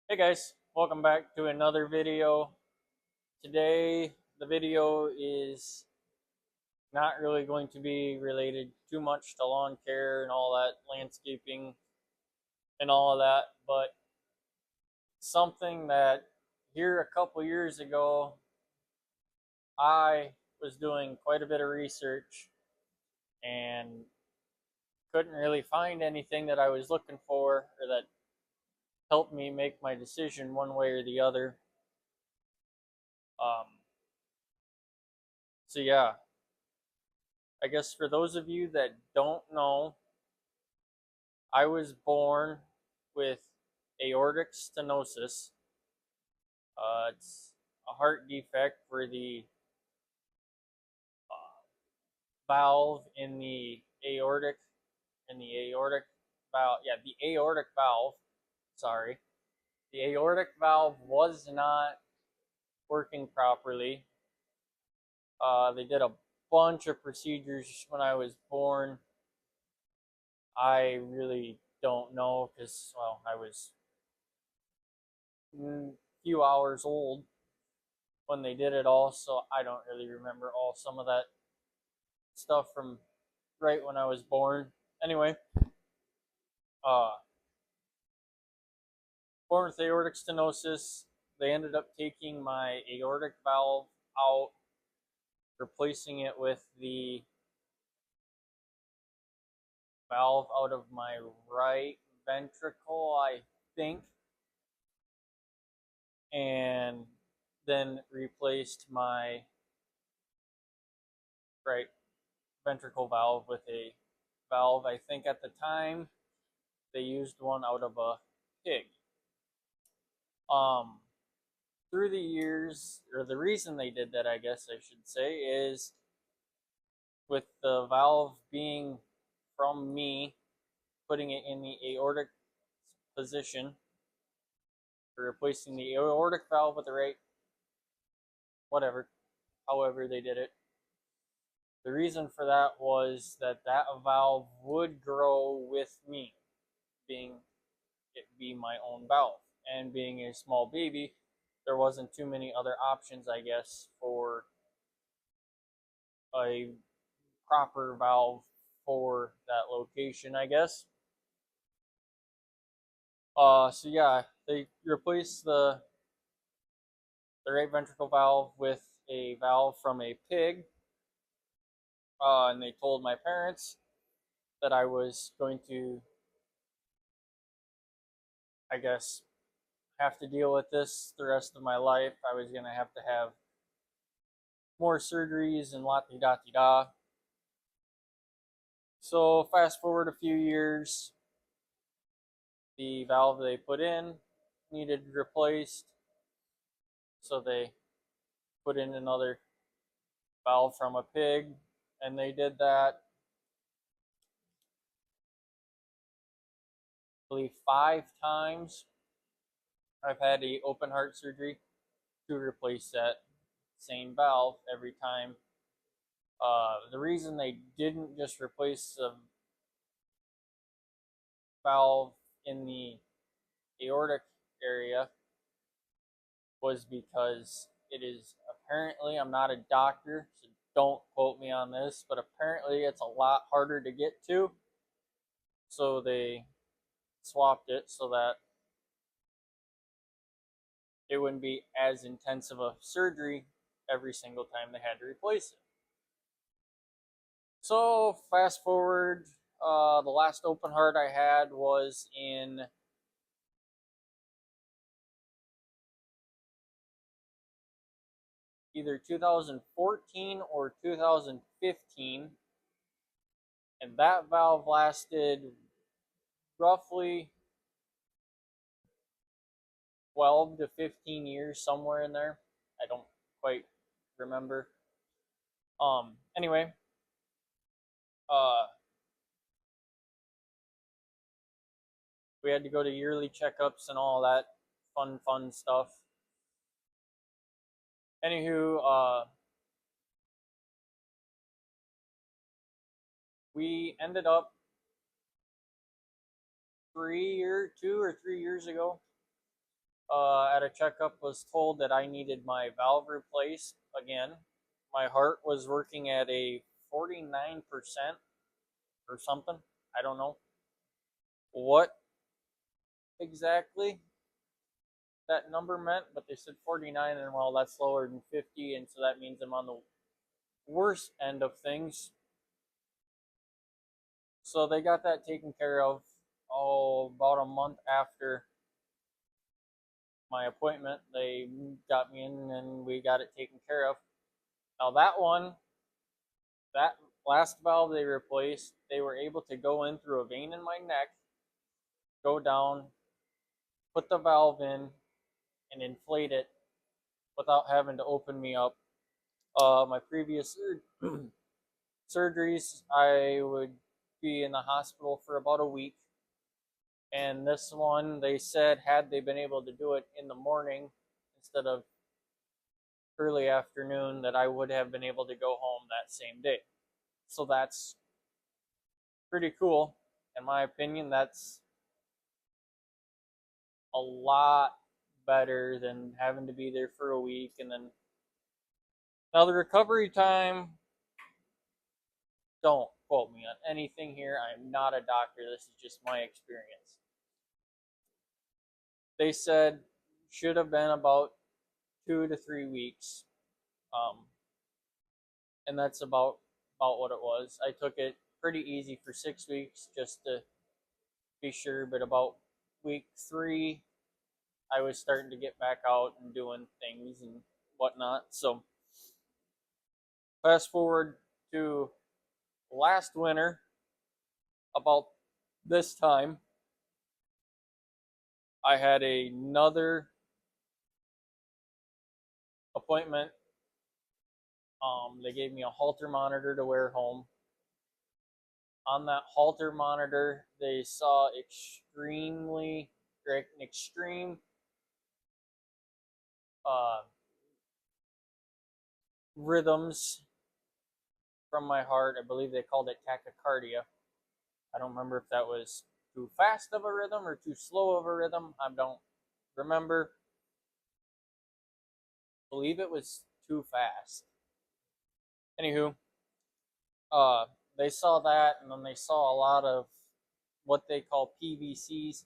Hey guys, welcome back to another video. Today, the video is not really going to be related too much to lawn care and all that, landscaping and all of that, but something that here a couple years ago, I was doing quite a bit of research and couldn't really find anything that I was looking for or that helped me make my decision one way or the other. Um, so yeah, I guess for those of you that don't know, I was born with aortic stenosis. It's a heart defect where the uh, valve in the aortic valve, yeah, the aortic valve. Sorry, the aortic valve was not working properly. They did a bunch of procedures when I was born. I really don't know because, well, I was a few hours old when they did it all, so I don't really remember all some of that stuff from right when I was born. Anyway, uh, born with aortic stenosis, they ended up taking my aortic valve out, replacing it with the valve out of my right ventricle, I think, and then replaced my right ventricle valve with a valve. I think at the time they used one out of a pig. Um, Through the years, or the reason they did that, I guess I should say, is with the valve being from me, putting it in the aortic position, or replacing the aortic valve with the right, whatever, however they did it. The reason for that was that that valve would grow with me, being it be my own valve. And being a small baby, there wasn't too many other options, I guess, for a proper valve for that location, I guess. So yeah, they replaced the right ventricle valve with a valve from a pig, and they told my parents that I was going to, I guess, have to deal with this the rest of my life. I was gonna have to have more surgeries and la di da di da. So fast forward a few years, the valve they put in needed replaced, so they put in another valve from a pig, and they did that, I believe, 5 times. I've had a open heart surgery to replace that same valve every time. The reason they didn't just replace the valve in the aortic area was because it is apparently, I'm not a doctor, so don't quote me on this, but apparently it's a lot harder to get to. So they swapped it so that it wouldn't be as intensive a surgery every single time they had to replace it. So fast forward, the last open heart I had was in either 2014 or 2015, and that valve lasted roughly 12 to 15 years, somewhere in there. I don't quite remember. Anyway, uh, we had to go to yearly checkups and all that fun stuff. Anywho, we ended up 2 or 3 years ago. At a checkup, was told that I needed my valve replaced again. My heart was working at a 49% or something. I don't know what exactly that number meant, but they said 49, and well, that's lower than 50, and so that means I'm on the worst end of things. So they got that taken care of, about a month after my appointment. They got me in and we got it taken care of. Now, that last valve they replaced, they were able to go in through a vein in my neck, go down, put the valve in, and inflate it without having to open me up. My previous surgeries, I would be in the hospital for about a week. And this one, they said, had they been able to do it in the morning instead of early afternoon, that I would have been able to go home that same day. So that's pretty cool. In my opinion, that's a lot better than having to be there for a week. And then now the recovery time, don't quote me on anything here. I'm not a doctor. This is just my experience. They said should have been about 2 to 3 weeks. Um, and that's about what it was. I took it pretty easy for 6 weeks just to be sure, but about week 3, I was starting to get back out and doing things and whatnot. So fast forward to last winter, about this time, I had another appointment. They gave me a Holter monitor to wear home. On that Holter monitor, they saw an extreme uh, rhythms from my heart. I believe they called it tachycardia. I don't remember if that was too fast of a rhythm or too slow of a rhythm. I don't remember. I believe it was too fast. Anywho, uh, they saw that, and then they saw a lot of what they call PVCs,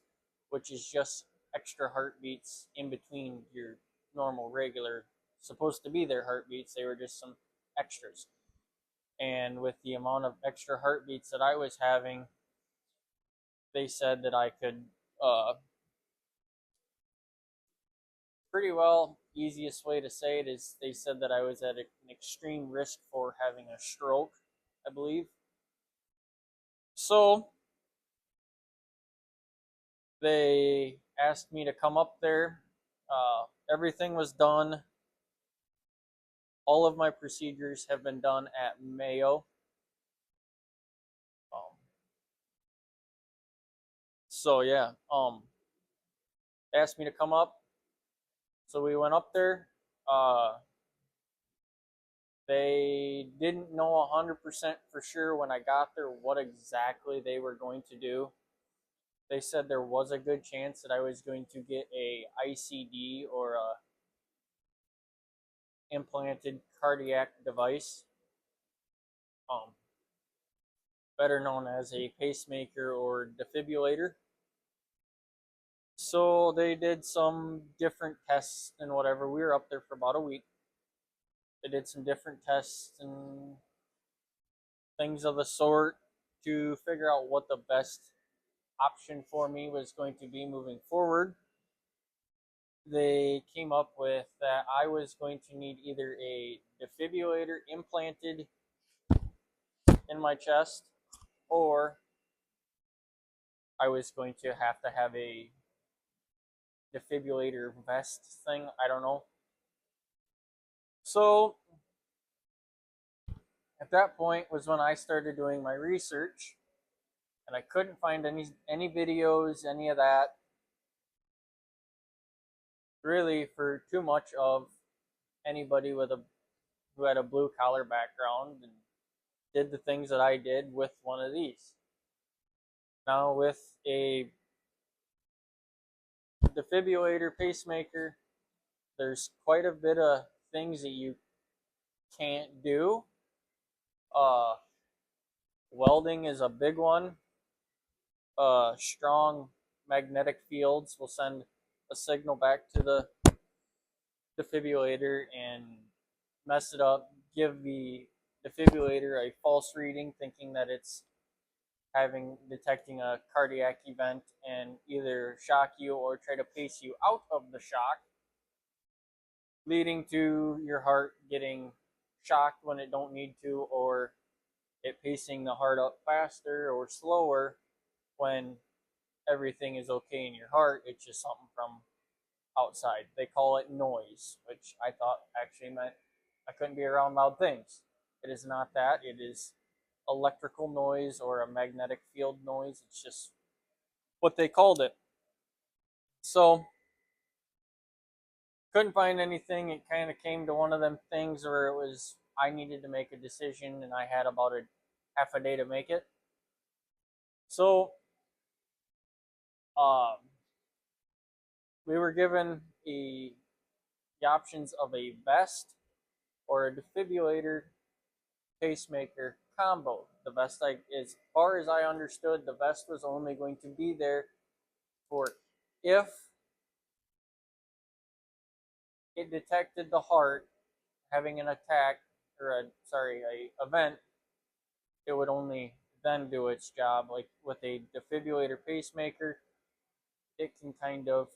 which is just extra heartbeats in between your normal, regular, supposed to be their heartbeats. They were just some extras. And with the amount of extra heartbeats that I was having, they said that I could pretty well, easiest way to say it is they said that I was at an extreme risk for having a stroke, I believe. So they asked me to come up there. Everything was done. All of my procedures have been done at Mayo. Um, so yeah, asked me to come up. So we went up there. Uh, they didn't know 100% for sure when I got there what exactly they were going to do. They said there was a good chance that I was going to get a ICD, or a implanted cardiac device, um, better known as a pacemaker or defibrillator. So they did some different tests and whatever. We were up there for about a week. They did some different tests and things of the sort to figure out what the best option for me was going to be moving forward. They came up with that I was going to need either a defibrillator implanted in my chest, or I was going to have a defibrillator vest thing. I don't know. So at that point was when I started doing my research, and I couldn't find any videos, any of that, really, for too much of anybody who had a blue collar background and did the things that I did with one of these. Now, with a defibrillator, pacemaker, there's quite a bit of things that you can't do. Uh, Welding is a big one. Strong magnetic fields will send a signal back to the defibrillator and mess it up, give the defibrillator a false reading, thinking that it's detecting a cardiac event and either shock you or try to pace you out of the shock, leading to your heart getting shocked when it don't need to, or it pacing the heart up faster or slower when everything is okay in your heart. It's just something from outside. They call it noise, which I thought actually meant I couldn't be around loud things. It is not that. It is electrical noise or a magnetic field noise. It's just what they called it. So couldn't find anything. It kind of came to one of them things where it was I needed to make a decision and I had about a half a day to make it. So we were given the options of a vest or a defibrillator pacemaker combo. The vest, as far as I understood, the vest was only going to be there for if it detected the heart having an attack or a event, it would only then do its job. Like with a defibrillator pacemaker, it can kind of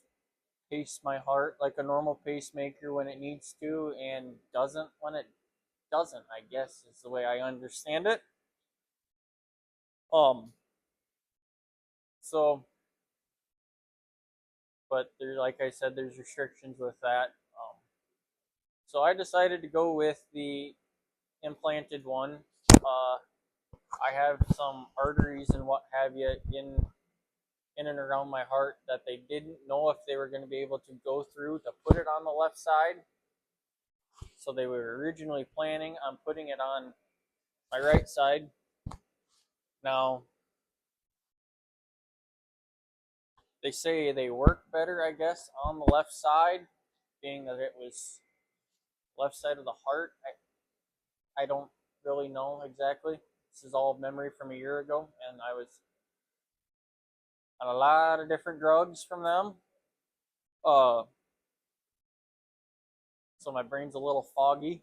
pace my heart like a normal pacemaker when it needs to and doesn't when it doesn't, I guess is the way I understand it. So but there, like I said, there's restrictions with that. So I decided to go with the implanted one. I have some arteries and what have you in and around my heart that they didn't know if they were going to be able to go through to put it on the left side. So they were originally planning on putting it on my right side. Now, they say they work better, I guess, on the left side, being that it was left side of the heart. I don't really know exactly. This is all memory from a year ago, and I was on a lot of different drugs from them. So my brain's a little foggy.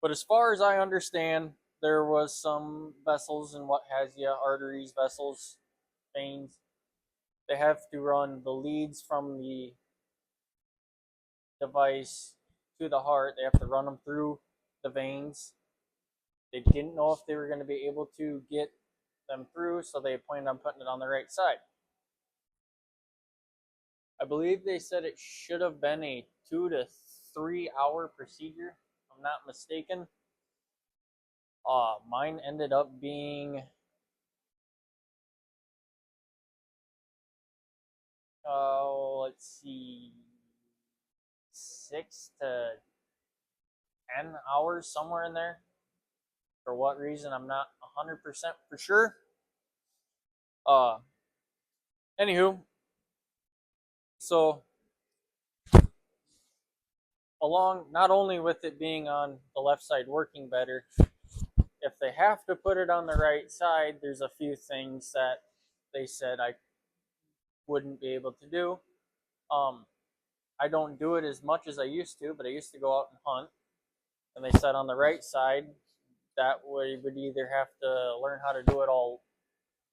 But as far as I understand, there was some vessels and what has you, arteries, vessels, veins. They have to run the leads from the device to the heart. They have to run them through the veins. They didn't know if they were going to be able to get them through, so they planned on putting it on the right side. I believe they said it should have been a 2 to 3 hour procedure, if I'm not mistaken. Mine ended up being let's see, 6 to 10 hours, somewhere in there. For what reason, I'm not 100% for sure. Anywho, so along, not only with it being on the left side working better, if they have to put it on the right side, there's a few things that they said I wouldn't be able to do. I don't do it as much as I used to, but I used to go out and hunt. And they said on the right side, that we would either have to learn how to do it all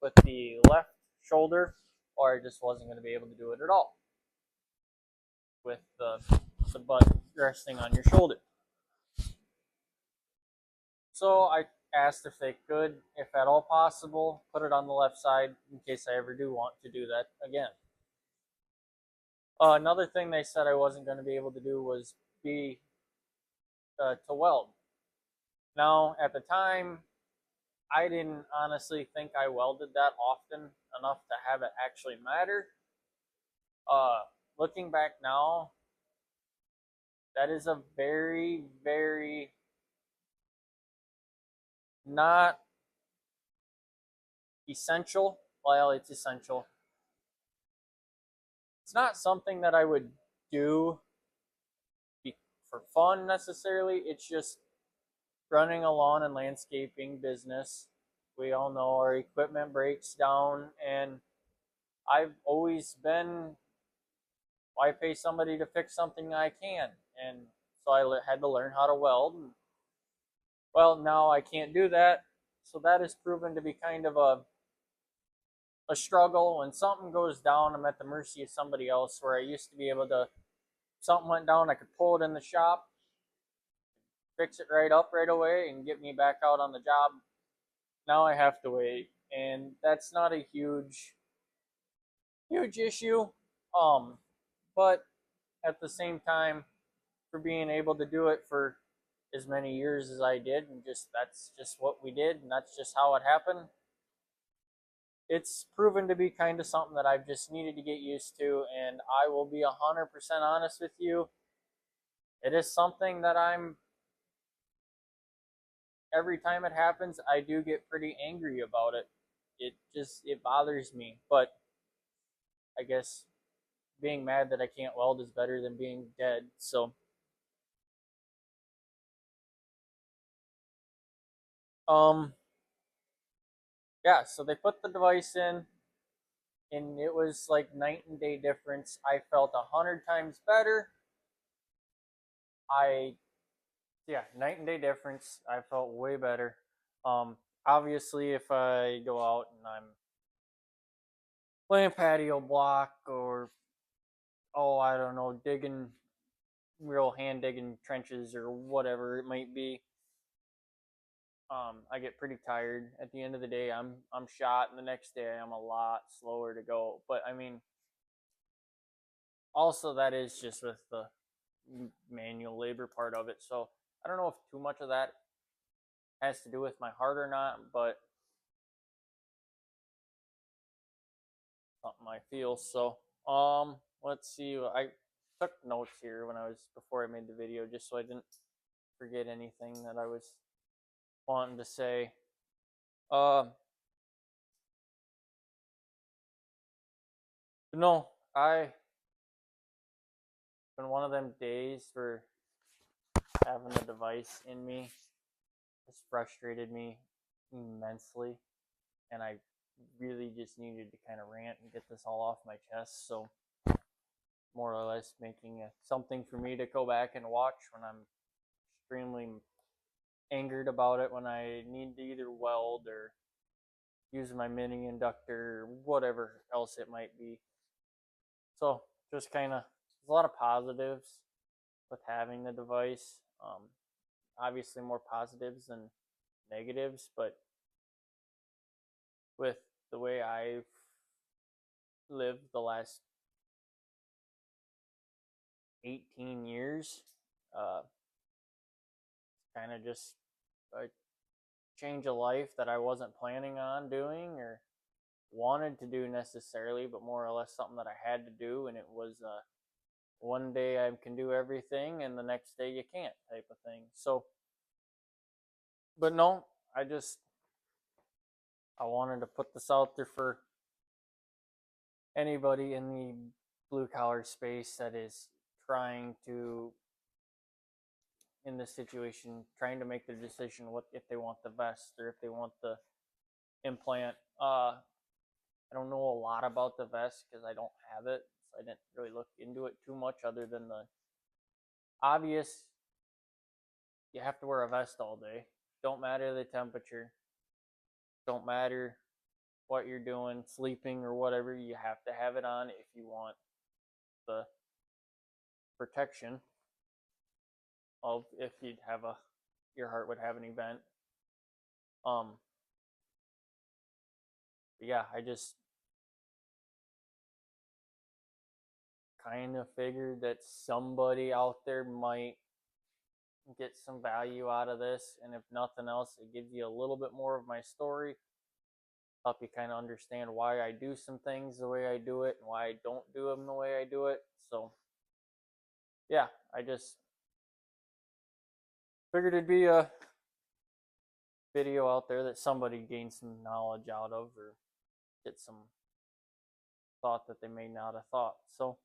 with the left shoulder, or I just wasn't going to be able to do it at all with the butt resting on your shoulder. So I asked if they could, if at all possible, put it on the left side in case I ever do want to do that again. Another thing they said I wasn't going to be able to do was be to weld. Now, at the time, I didn't honestly think I welded that often enough to have it actually matter. Looking back now, that is a very, very not essential. Well, it's essential. it's not something that I would do for fun necessarily. It's just running a lawn and landscaping business. We all know our equipment breaks down, and I've always been, why pay somebody to fix something I can? And so I had to learn how to weld. Well, now I can't do that. So that has proven to be kind of a struggle. When something goes down, I'm at the mercy of somebody else. Where I used to be able to, something went down, I could pull it in the shop, fix it right up right away, and get me back out on the job. Now I have to wait, and that's not a huge issue. Um, but at the same time, for being able to do it for as many years as I did, and just that's just what we did, and that's just how it happened. It's proven to be kind of something that I've just needed to get used to, and I will be 100% honest with you. It is something that every time it happens, I do get pretty angry about it. It bothers me, but I guess being mad that I can't weld is better than being dead. So, um, yeah. So they put the device in, and it was like night and day difference. I felt 100 times better. I Yeah, night and day difference. I felt way better. Obviously, if I go out and I'm playing patio block, or I don't know, digging, real hand digging trenches or whatever it might be, I get pretty tired. At the end of the day, I'm shot, and the next day I'm a lot slower to go. But I mean, also that is just with the manual labor part of it. So I don't know if too much of that has to do with my heart or not, but something I feel. So let's see. I took notes here when I was, before I made the video, just so I didn't forget anything that I was wanting to say. Uh, no, I been one of them days for having the device in me. It's frustrated me immensely, and I really just needed to kind of rant and get this all off my chest. So more or less making something for me to go back and watch when I'm extremely angered about it, when I need to either weld or use my mini inductor or whatever else it might be. So just kind of, there's a lot of positives with having the device. Obviously more positives than negatives, but with the way I've lived the last 18 years, kind of just a change of life that I wasn't planning on doing or wanted to do necessarily, but more or less something that I had to do. And it was one day I can do everything, and the next day you can't, type of thing. So, but no, I wanted to put this out there for anybody in the blue collar space that is trying to, in this situation, trying to make their decision what, if they want the vest or if they want the implant. I don't know a lot about the vest because I don't have it, so I didn't really look into it too much, other than the obvious: you have to wear a vest all day. Don't matter the temperature, don't matter what you're doing, sleeping or whatever, you have to have it on if you want the protection of, if you'd have a, your heart would have an event. Um, yeah, I just kind of figured that somebody out there might get some value out of this, and if nothing else, it gives you a little bit more of my story, help you kind of understand why I do some things the way I do it and why I don't do them the way I do it. So yeah, I just figured it'd be a video out there that somebody gains some knowledge out of, or get some thought that they may not have thought. So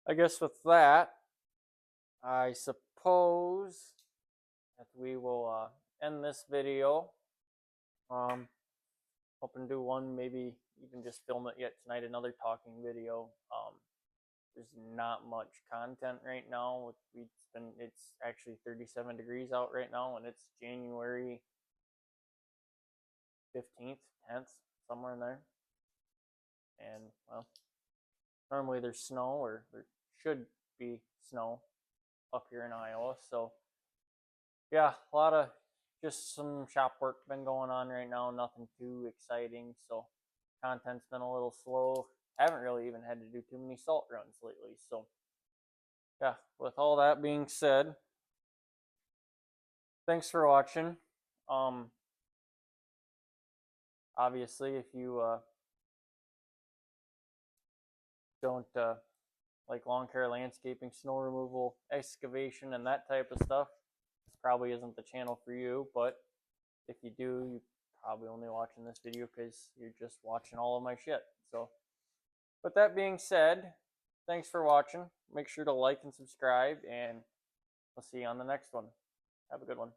I guess with that, I suppose that we will end this video. Hoping to do one, maybe even just film it yet tonight, another talking video. There's not much content right now. It's actually 37 degrees out right now, and it's January 15th, 10th, somewhere in there. And well, normally there's snow, or there should be snow up here in Iowa. So yeah, a lot of just some shop work been going on right now. Nothing too exciting. So content's been a little slow. Haven't really even had to do too many salt runs lately. So yeah, with all that being said, thanks for watching. Obviously, if you don't like lawn care, landscaping, snow removal, excavation, and that type of stuff, this probably isn't the channel for you. But if you do, you're probably only watching this video because you're just watching all of my shit. So with that being said, thanks for watching. Make sure to like and subscribe, and I'll see you on the next one. Have a good one.